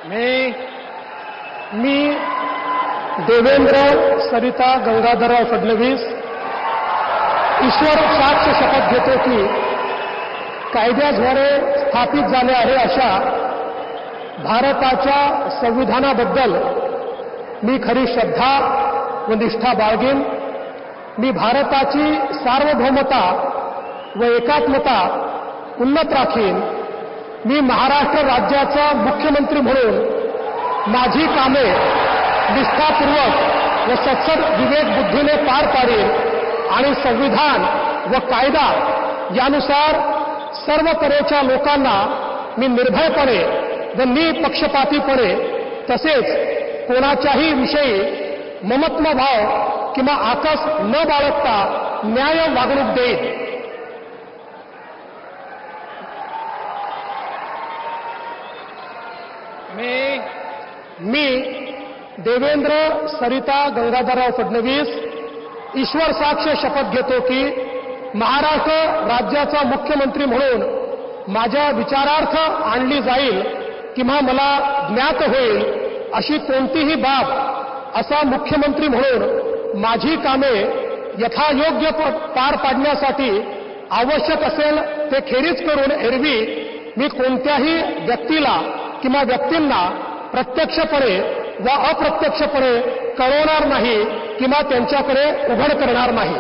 मी देवेंद्र सरिता गंगाधरराव फडणवीस ईश्वर साक्ष शपथ घेतो की कायद्याद्वारे स्थापित झाले आहे अशा भारताच्या संविधानाबद्दल मी खरी श्रद्धा व निष्ठा बाळगेन। मी भारताची सार्वभौमता व एकात्मता उन्नत राखीन। मी महाराष्ट्र राज्याचा मुख्यमंत्री म्हणून माझी कामे निष्ठापूर्वक व सत्सद विवेक बुद्धीने पार पाडेन आणि संविधान व कायदा यानुसार सर्व तऱ्हेच्या लोकांना मी निर्भयपणे व निपक्षपातीपणे तसेच कोणाच्याही विषयी ममत्वभाव किंवा आकस न बाळगता न्याय वागणूक देईन। मी देवेंद्र सरिता गंगाधरराव फडणवीस ईश्वर साक्ष शपथ घेतो की महाराष्ट्र राज्याचा मुख्यमंत्री म्हणून माझ्या विचारार्थ आणली जाईल किंवा मला ज्ञात होईल अशी कोणतीही बाब असा मुख्यमंत्री म्हणून माझी कामे यथायोग्य पार पाडण्यासाठी आवश्यक असेल ते खेरीज करून एरवी मी कोणत्याही व्यक्तीला किंवा व्यक्तींना प्रत्यक्षपणे व अप्रत्यक्षपणे कळवणार नाही किंवा त्यांच्याकडे उघड करणार नाही।